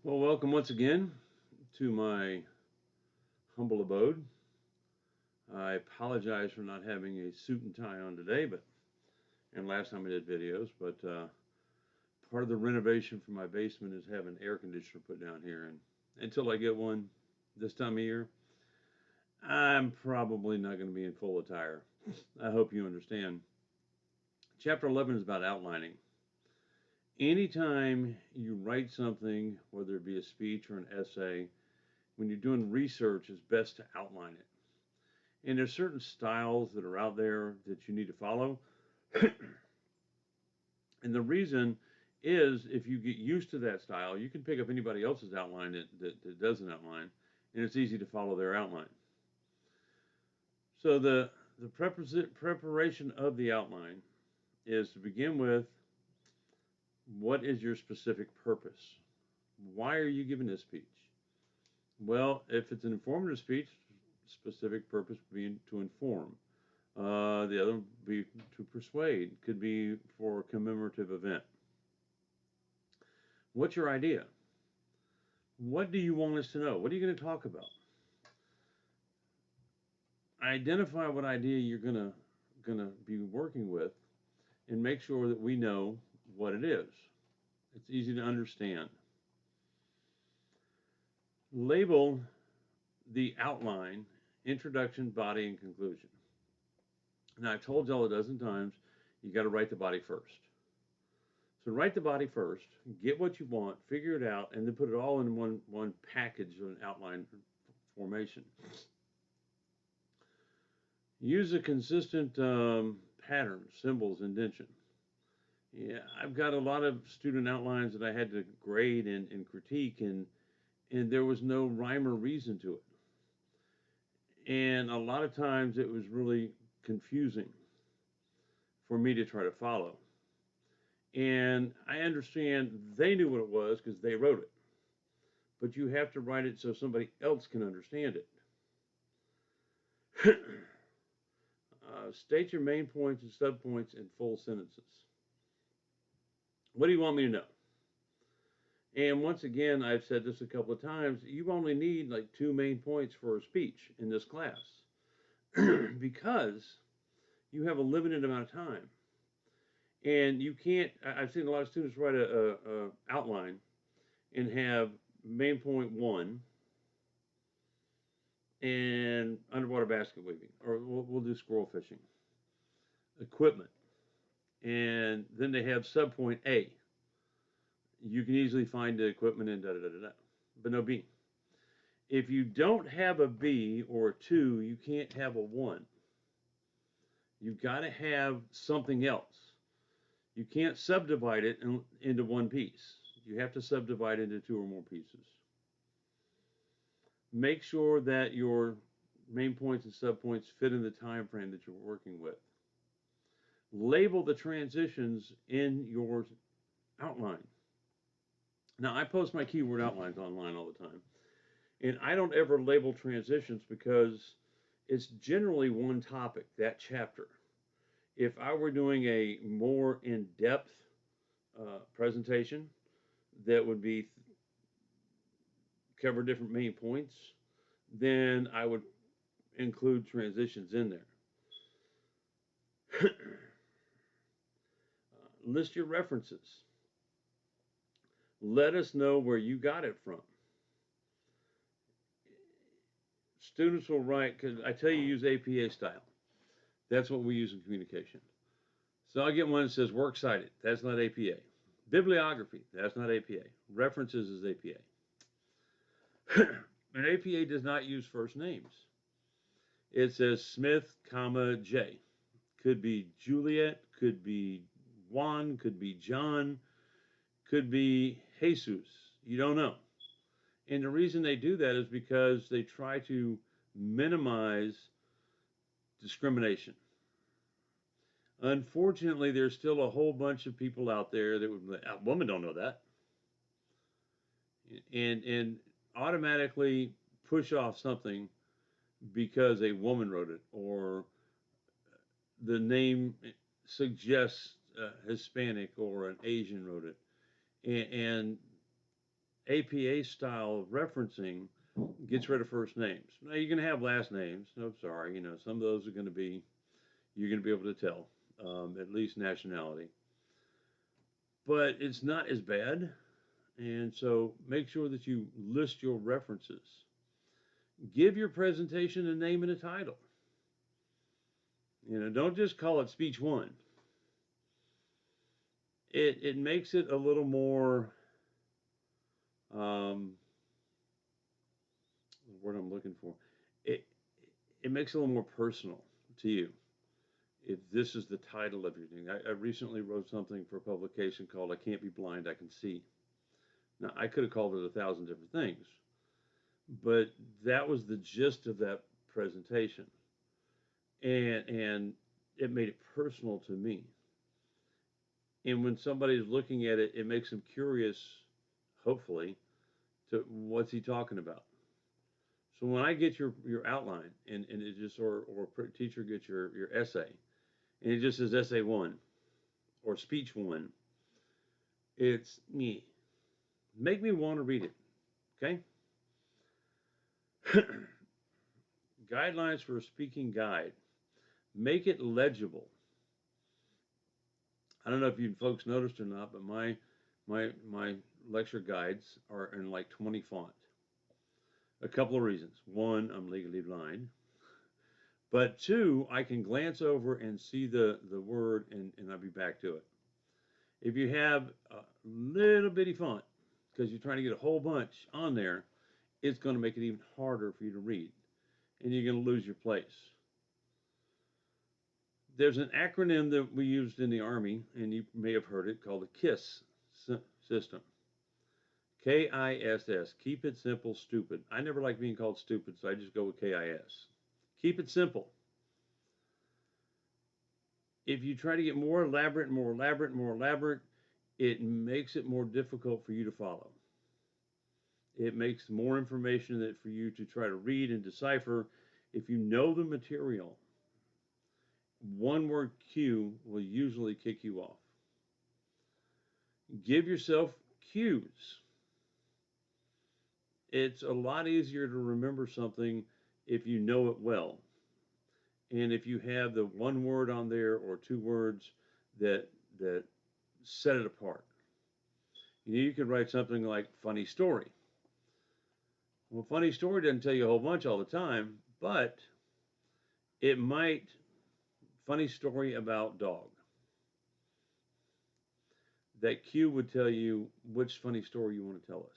Well, welcome once again to my humble abode. I apologize for not having a suit and tie on today, and last time I did videos, but part of the renovation for my basement is having air conditioner put down here, and until I get one this time of year, I'm probably not going to be in full attire. I hope you understand. Chapter 11 is about outlining. Anytime you write something, whether it be a speech or an essay, when you're doing research, it's best to outline it. And there's certain styles that are out there that you need to follow. And the reason is if you get used to that style, you can pick up anybody else's outline that does an outline, and it's easy to follow their outline. So the preparation of the outline is to begin with, what is your specific purpose? Why are you giving this speech? Well, if it's an informative speech, specific purpose being to inform. The other would be to persuade, could be for a commemorative event. What's your idea? What do you want us to know? What are you going to talk about? Identify what idea you're gonna be working with, and make sure that we know what it is. It's easy to understand. Label the outline, introduction, body, and conclusion. Now, I've told y'all a dozen times, you got to write the body first. So write the body first, get what you want, figure it out, and then put it all in one package of an outline formation. Use a consistent pattern, symbols, indentation. Yeah, I've got a lot of student outlines that I had to grade and critique, and there was no rhyme or reason to it. And a lot of times it was really confusing for me to try to follow. And I understand they knew what it was because they wrote it. But you have to write it so somebody else can understand it. State your main points and subpoints in full sentences. What do you want me to know? And once again, I've said this a couple of times, you only need like 2 main points for a speech in this class because you have a limited amount of time. And you can't, I've seen a lot of students write a outline and have main point 1 and underwater basket weaving, or we'll do squirrel fishing, equipment, and then they have subpoint A. You can easily find the equipment in da-da-da-da-da, but no B. If you don't have a B or a 2, you can't have a 1. You've got to have something else. You can't subdivide it into one piece. You have to subdivide it into 2 or more pieces. Make sure that your main points and subpoints fit in the time frame that you're working with. Label the transitions in your outline. Now, I post my keyword outlines online all the time, and I don't ever label transitions because it's generally one topic, that chapter. If I were doing a more in-depth presentation that would be cover different main points, then I would include transitions in there. List your references. Let us know where you got it from. Students will write, because I tell you use APA style. That's what we use in communication. So I get one that says works cited. That's not APA. Bibliography. That's not APA. References is APA. And APA does not use first names. It says Smith, comma, J. Could be Juliet, could be Juan, could be John, could be Jesus. You don't know. And the reason they do that is because they try to minimize discrimination. Unfortunately, there's still a whole bunch of people out there that would, a woman don't know that, and automatically push off something because a woman wrote it or the name suggests Hispanic or an Asian wrote it, and APA style of referencing gets rid of first names. Now you can have last names. No, sorry, some of those are going to be you're going to be able to tell, at least nationality. But it's not as bad, and so make sure that you list your references. Give your presentation a name and a title. Don't just call it speech one. It makes it a little more, the word I'm looking for, it it makes it a little more personal to you if this is the title of your thing. I recently wrote something for a publication called "I Can't Be Blind, I Can See." Now I could have called it 1,000 different things, but that was the gist of that presentation, and it made it personal to me. And when somebody's looking at it, it makes them curious, hopefully, to what's he talking about. So when I get your outline and it just or a teacher gets your essay and it just says essay one or speech one, it's me. Make me want to read it. Okay? Guidelines for a speaking guide. Make it legible. I don't know if you folks noticed or not, but my lecture guides are in like 20 font. A couple of reasons. One, I'm legally blind. But two, I can glance over and see the word and I'll be back to it. If you have a little bitty font, because you're trying to get a whole bunch on there, it's going to make it even harder for you to read. And you're going to lose your place. There's an acronym that we used in the Army, and you may have heard it, called the KISS system. KISS. Keep it simple, stupid. I never like being called stupid, so I just go with KIS. Keep it simple. If you try to get more elaborate, more elaborate, more elaborate, it makes it more difficult for you to follow. It makes more information that for you to try to read and decipher. If you know the material, one word cue will usually kick you off. Give yourself cues. It's a lot easier to remember something if you know it well. And if you have the one word on there or two words that set it apart. You could write something like funny story. Well, funny story doesn't tell you a whole bunch all the time, but it might. Funny story about dog. That cue would tell you which funny story you want to tell us.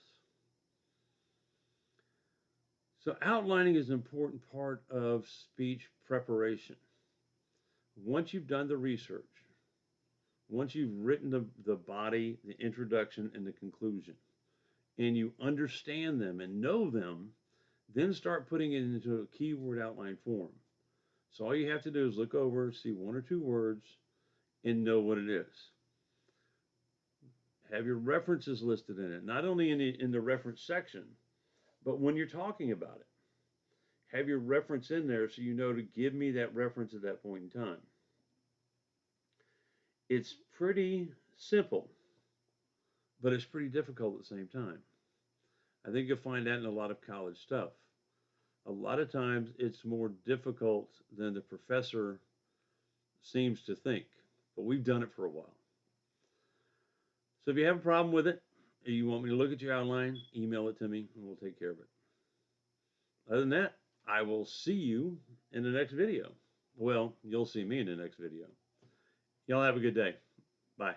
So outlining is an important part of speech preparation. Once you've done the research, once you've written the body, the introduction, and the conclusion, and you understand them and know them, then start putting it into a keyword outline form. So all you have to do is look over, see one or two words, and know what it is. Have your references listed in it, not only in the reference section, but when you're talking about it. Have your reference in there so you know to give me that reference at that point in time. It's pretty simple, but it's pretty difficult at the same time. I think you'll find that in a lot of college stuff. A lot of times it's more difficult than the professor seems to think, but we've done it for a while. So if you have a problem with it, or you want me to look at your outline, email it to me and we'll take care of it. Other than that, I will see you in the next video. Well, you'll see me in the next video. Y'all have a good day. Bye.